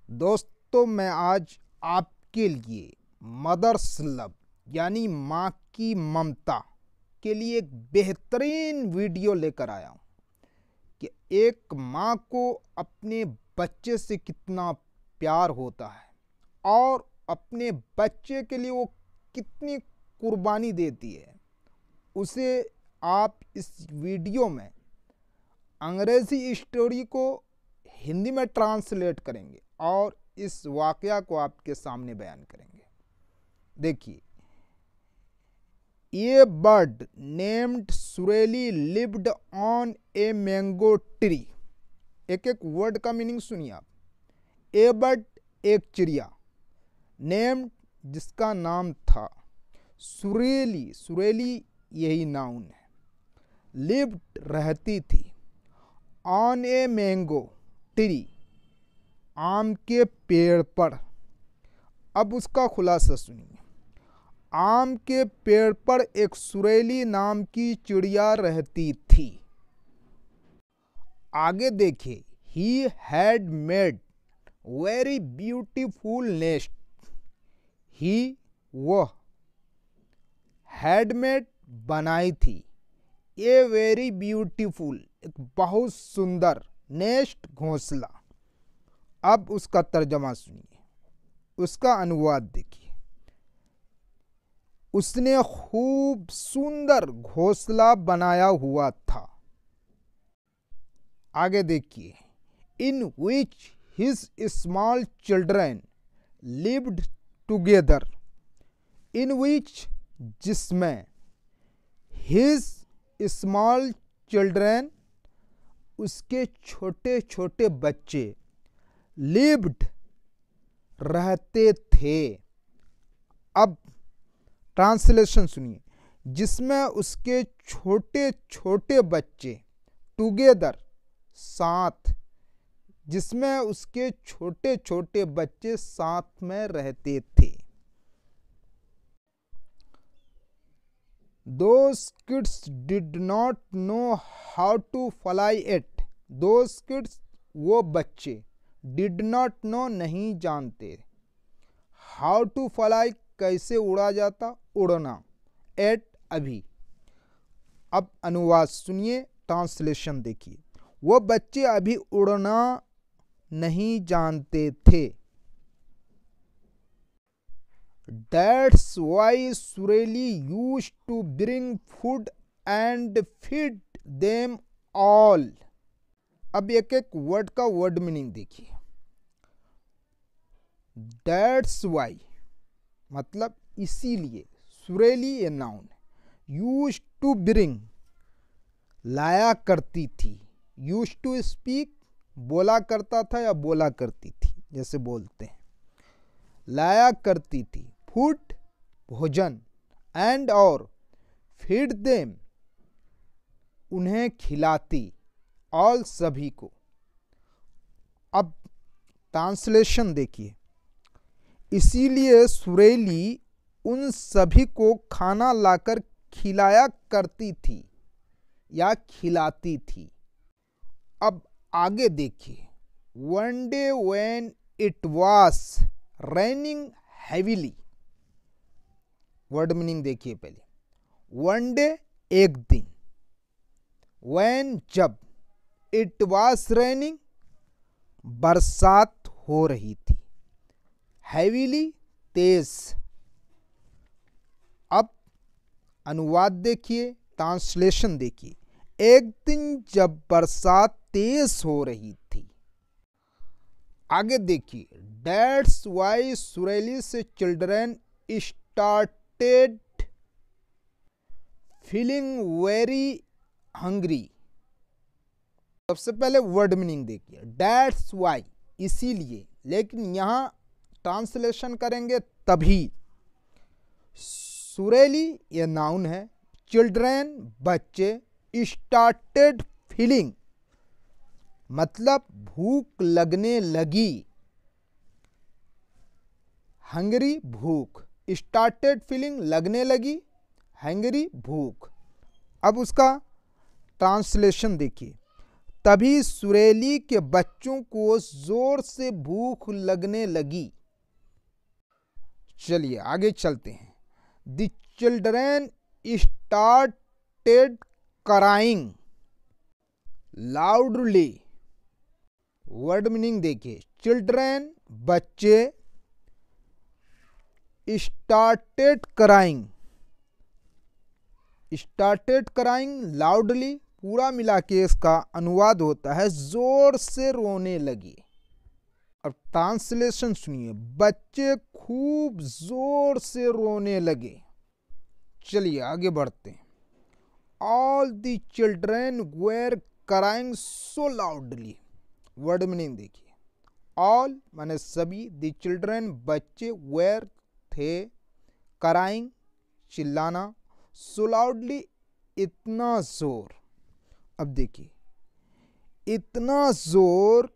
दोस्तों, मैं आज आपके लिए मदर्स लव यानी माँ की ममता के लिए एक बेहतरीन वीडियो लेकर आया हूँ कि एक माँ को अपने बच्चे से कितना प्यार होता है और अपने बच्चे के लिए वो कितनी कुर्बानी देती है। उसे आप इस वीडियो में अंग्रेज़ी स्टोरी को हिंदी में ट्रांसलेट करेंगे और इस वाकया को आपके सामने बयान करेंगे। देखिए, ये bird named Sureli lived on a mango tree. एक एक वर्ड का मीनिंग सुनिए आप। ए बर्ड एक चिड़िया, नेम्ड जिसका नाम था, सुरेली सुरेली यही नाउन है, लिव्ड रहती थी, ऑन ए मैंगो ट्री आम के पेड़ पर। अब उसका खुलासा सुनिए। आम के पेड़ पर एक सुरेली नाम की चिड़िया रहती थी। आगे देखिए, he had made very beautiful nest. He वह, हैड मेड बनाई थी, ए वेरी ब्यूटीफुल एक बहुत सुंदर, नेस्ट घोंसला। अब उसका तर्जमा सुनिए, उसका अनुवाद देखिए। उसने खूब सुंदर घोंसला बनाया हुआ था। आगे देखिए, in which his small children lived together. In which जिसमें, हिज स्मॉल चिल्ड्रन उसके छोटे छोटे बच्चे, लिव्ड रहते थे। अब ट्रांसलेशन सुनिए, जिसमें उसके छोटे छोटे बच्चे, टुगेदर साथ, जिसमें उसके छोटे छोटे बच्चे साथ में रहते थे। Those kids did not know how to fly it. Those kids वो बच्चे, did not know नहीं जानते, how to fly कैसे उड़ा जाता, उड़ना, at अभी। अब अनुवाद सुनिए, ट्रांसलेशन देखिए। वो बच्चे अभी उड़ना नहीं जानते थे। That's why Sureli used to bring food and feed them all. अब एक एक वर्ड का वर्ड मीनिंग देखिए। That's why मतलब इसीलिए, सुरेली ये नाउन है। Used to bring लाया करती थी, used to speak बोला करता था या बोला करती थी, जैसे बोलते हैं, लाया करती थी, फूड भोजन, एंड और, फीड देम उन्हें खिलाती, ऑल सभी को। अब ट्रांसलेशन देखिए, इसीलिए सुरेली उन सभी को खाना लाकर खिलाया करती थी या खिलाती थी। अब आगे देखिए, one day when it was raining heavily. Word meaning देखिए पहले। वन डे एक दिन, व्हेन जब, इट वाज रेनिंग बरसात हो रही थी, हैवीली तेज। अब अनुवाद देखिए, ट्रांसलेशन देखिए। एक दिन जब बरसात तेज हो रही थी। आगे देखिए, दैट्स वाई सुरेली से children started feeling very hungry. सबसे पहले वर्ड मीनिंग देखिए, दैट्स वाई इसीलिए, लेकिन यहां ट्रांसलेशन करेंगे तभी। सुरेली ये नाउन है, चिल्ड्रन बच्चे, स्टार्टेड फीलिंग मतलब भूख लगने लगी, हंगरी भूख, स्टार्टेड फीलिंग लगने लगी, हंगरी भूख। अब उसका ट्रांसलेशन देखिए। तभी सुरेली के बच्चों को जोर से भूख लगने लगी। चलिए आगे चलते हैं। The children started crying loudly. Word meaning देखिए, चिल्ड्रेन बच्चे, स्टार्टेड क्राइंग लाउडली, पूरा मिला के इसका अनुवाद होता है जोर से रोने लगे। अब ट्रांसलेशन सुनिए, बच्चे खूब जोर से रोने लगे। चलिए आगे बढ़ते हैं। All the children were crying so loudly. Word meaning देखिए, ऑल माने सभी, द चिल्ड्रेन बच्चे, वेर थे, क्राइंग चिल्लाना, सो लाउडली इतना जोर। अब देखिए, इतना जोर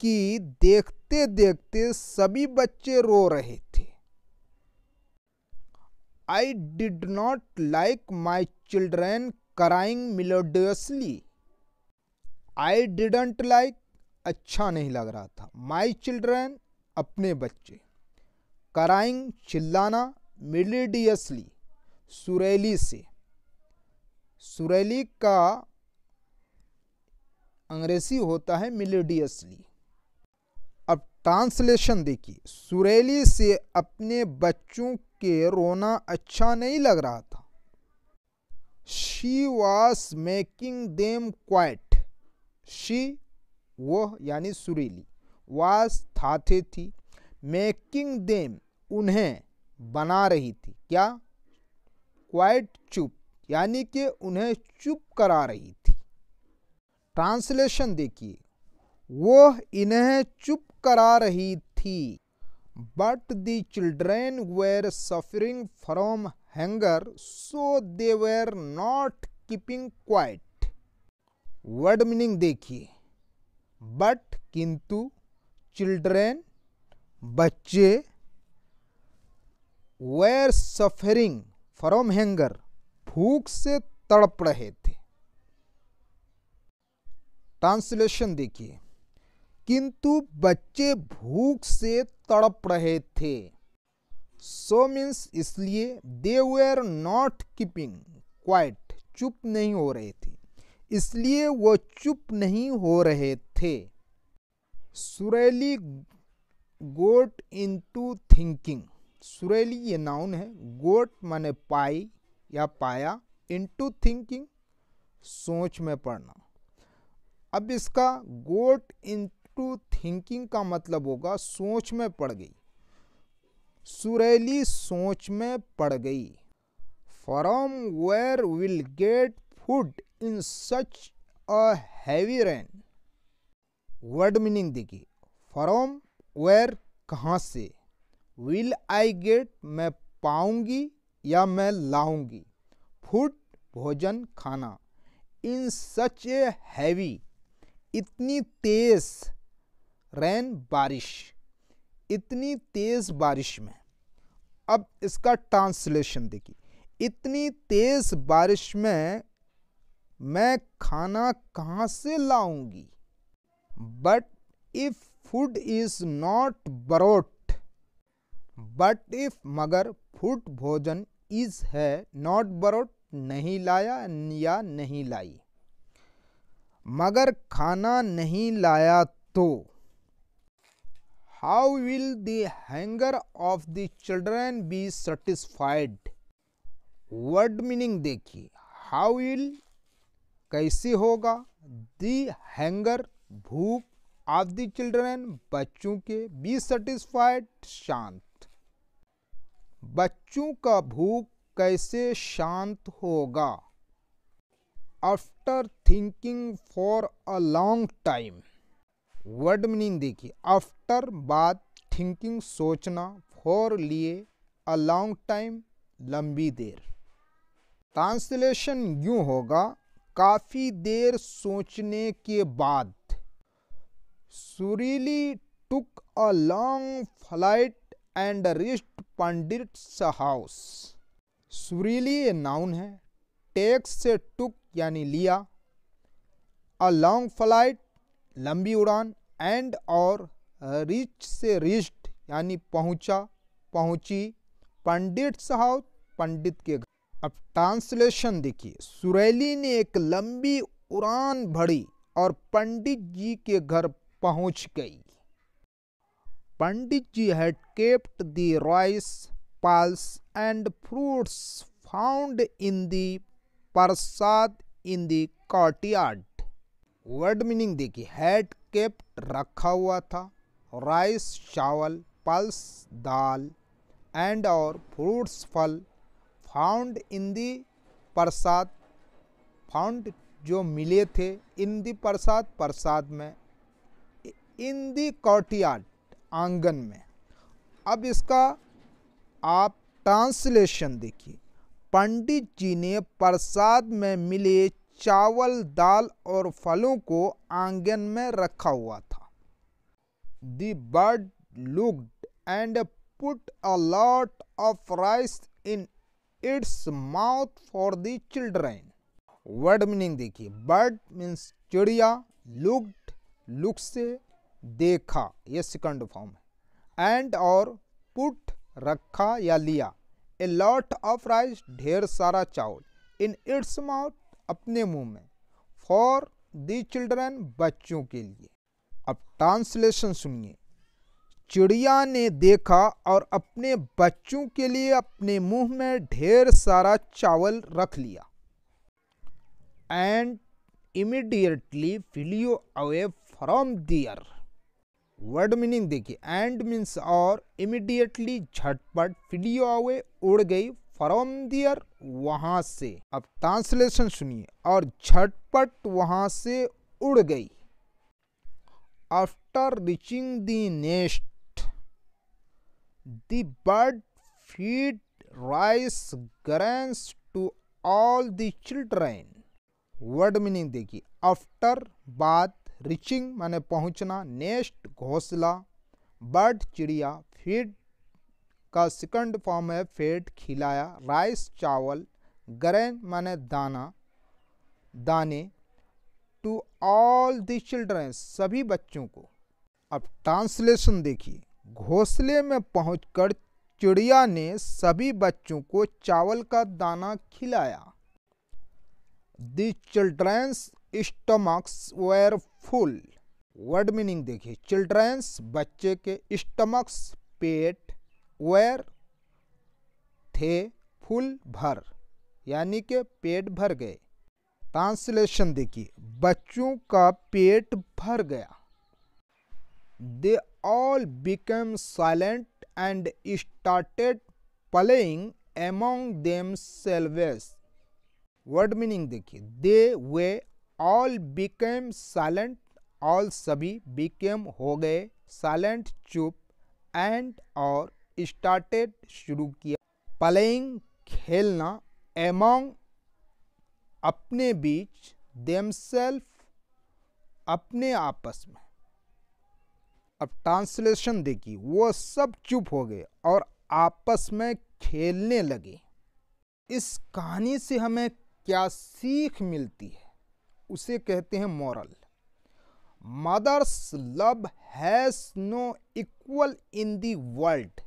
कि देखते देखते सभी बच्चे रो रहे थे। I did not like my children crying melodiously. I didn't like, अच्छा नहीं लग रहा था, माई चिल्ड्रेन अपने बच्चे, क्राइंग चिल्लाना, मेलोडियसली सुरीली से। सुरीली का अंग्रेजी होता है मेलोडियसली। अब ट्रांसलेशन देखिए, सुरीली से अपने बच्चों के रोना अच्छा नहीं लग रहा था। She was making them quite. She वह यानी सुरीली, वॉज था थे थी, मेकिंग देम उन्हें बना रही थी, क्या, क्वाइट चुप, यानी कि उन्हें चुप करा रही थी। ट्रांसलेशन देखिए, वो इन्हें चुप करा रही थी। But the children were suffering from hunger so they were not keeping quiet. Word meaning देखिए, बट किंतु, चिल्ड्रेन बच्चे, वेर सफरिंग फ्रॉम हंगर भूख से तड़प रहे थे। ट्रांसलेशन देखिए, किंतु बच्चे भूख से तड़प रहे थे। सो मीन्स इसलिए, दे वेर नॉट कीपिंग क्वाइट, चुप नहीं हो रहे थे, इसलिए वो चुप नहीं हो रहे थे। सुरीली गोट इनटू थिंकिंग। सुरीली ये नाउन है, गोट माने पाई या पाया, इनटू थिंकिंग सोच में पड़ना। अब इसका गोट इनटू थिंकिंग का मतलब होगा सोच में पड़ गई। सुरीली सोच में पड़ गई। From where will get food in such a heavy rain. Word meaning देखिए, फ्रॉम वेयर कहाँ से, विल आई गेट मैं पाऊंगी या मैं लाऊंगी, फूड भोजन खाना, इन सच ए हैवी इतनी तेज, रेन बारिश, इतनी तेज बारिश में। अब इसका ट्रांसलेशन देखिए, इतनी तेज बारिश में मैं खाना कहाँ से लाऊंगी। But if food is not brought, but if मगर, फूड भोजन, इज है, नॉट बरोट नहीं लाया या नहीं लाई, मगर खाना नहीं लाया तो, how will the hunger of the children be satisfied. Word meaning देखिए, हाउ विल कैसे होगा, द हंगर भूख, ऑफ द चिल्ड्रन बच्चों के, बी सेटिस्फाइड शांत, बच्चों का भूख कैसे शांत होगा। After thinking for a long time. Word meaning देखिए, आफ्टर बाद, थिंकिंग सोचना, फॉर लिए, अ लॉन्ग टाइम लंबी देर। ट्रांसलेशन यूं होगा, काफी देर सोचने के बाद। Sureeli took a long flight and reached पंडित's हाउस। सुरीली ये नाउन है, टेक से टुक यानी लिया, अ लॉन्ग फ्लाइट, लंबी उड़ान, एंड और रिच से रिच्ड यानी पहुंचा, पहुंची, पंडित हाउस, पंडित के घर। अब ट्रांसलेशन देखिए, सुरैली ने एक लंबी उड़ान भरी और पंडित जी के घर पहुंच गई। पंडित जी had kept the rice, pulse and fruits found in the Prasad in the courtyard। Word meaning देखिए, had kept रखा हुआ था, राइस चावल, पल्स दाल, एंड और फ्रूट्स फल, found in the Prasad, found जो मिले थे, इन दी प्रसाद प्रसाद में, इन दी कोर्टयार्ड आंगन में। अब इसका आप ट्रांसलेशन देखिए, पंडित जी ने प्रसाद में मिले चावल, दाल और फलों को आंगन में रखा हुआ था। The bird looked and put a lot of rice in its mouth for the children. Word meaning देखिए, बर्ड मीन्स चिड़िया, लुक्ड लुक से देखा, ये सेकंड फॉर्म है, एंड और पुट रखा या लिया, ए लॉट ऑफ राइस ढेर सारा चावल, इन इट्स माउथ अपने मुंह में, फॉर द चिल्ड्रन बच्चों के लिए। अब ट्रांसलेशन सुनिए, चिड़िया ने देखा और अपने बच्चों के लिए अपने मुंह में ढेर सारा चावल रख लिया। And immediately flew away from there. Word meaning देखिए, एंड मीन्स और, इमीडिएटली झटपट, फ्लेw अवे उड़ गई, फ्रॉम देयर वहां से। अब ट्रांसलेशन सुनिए, और झटपट वहां से उड़ गई। After reaching the nest the bird feed rice grains to all the children. Word meaning देखिए, आफ्टर बाद, रीचिंग माने पहुंचना, नेस्ट घोंसला, बर्ड चिड़िया, फीड का सेकंड फॉर्म है फेड खिलाया, राइस चावल, ग्रेन माने दाना दाने, टू ऑल द चिल्ड्रन सभी बच्चों को। अब ट्रांसलेशन देखिए, घोंसले में पहुंचकर चिड़िया ने सभी बच्चों को चावल का दाना खिलाया। The children's stomachs were full. Word meaning देखिए, चिल्ड्रंस बच्चे के, स्टमक्स पेट, वेर थे, फुल भर, यानी के पेट भर गए। ट्रांसलेशन देखिए, बच्चों का पेट भर गया। They all become silent and started playing among themselves. Word meaning देखिए, दे वे ऑल बिकम साइलेंट, ऑल सभी, बिकम हो गए, साइलेंट चुप, एंड और स्टार्टेड शुरू किया, प्लेइंग खेलना, एमॉन्ग अपने बीच, देमसेल्फ अपने आपस में। अब ट्रांसलेशन देखिए, वो सब चुप हो गए और आपस में खेलने लगे। इस कहानी से हमें क्या सीख मिलती है, उसे कहते हैं moral. Mother's love has no equal in the world.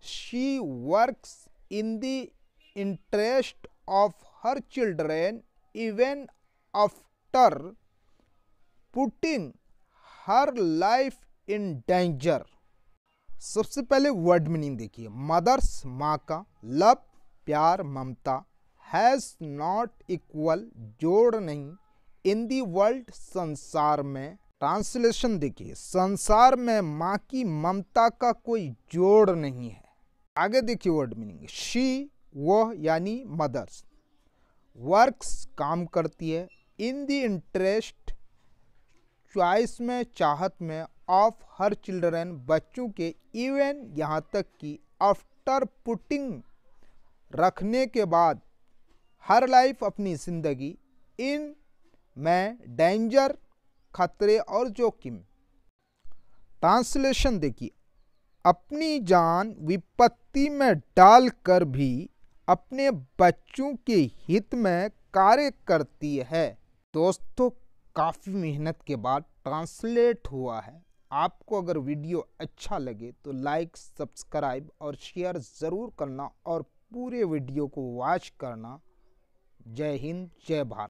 She works in the interest of her children even after putting her life in danger. सबसे पहले वर्ड मीनिंग देखिए, मदर्स माँ का, लव प्यार ममता, हैज नॉट इक्वल जोड़ नहीं, इन the world संसार में। ट्रांसलेशन देखिए, संसार में माँ की ममता का कोई जोड़ नहीं है। आगे देखिए वर्ड मीनिंग, शी वह यानी मदर्स, वर्क्स काम करती है, इन दी इंटरेस्ट चॉइस में चाहत में, ऑफ हर चिल्ड्रन बच्चों के, इवन यहाँ तक कि आफ्टर पुटिंग रखने के बाद, हर लाइफ अपनी जिंदगी, इन में डेंजर खतरे और जोखिम। ट्रांसलेशन देखिए, अपनी जान विपत्ति में डालकर भी अपने बच्चों के हित में कार्य करती है। दोस्तों, काफ़ी मेहनत के बाद ट्रांसलेट हुआ है। आपको अगर वीडियो अच्छा लगे तो लाइक, सब्सक्राइब और शेयर ज़रूर करना और पूरे वीडियो को वॉच करना। जय हिंद, जय भारत।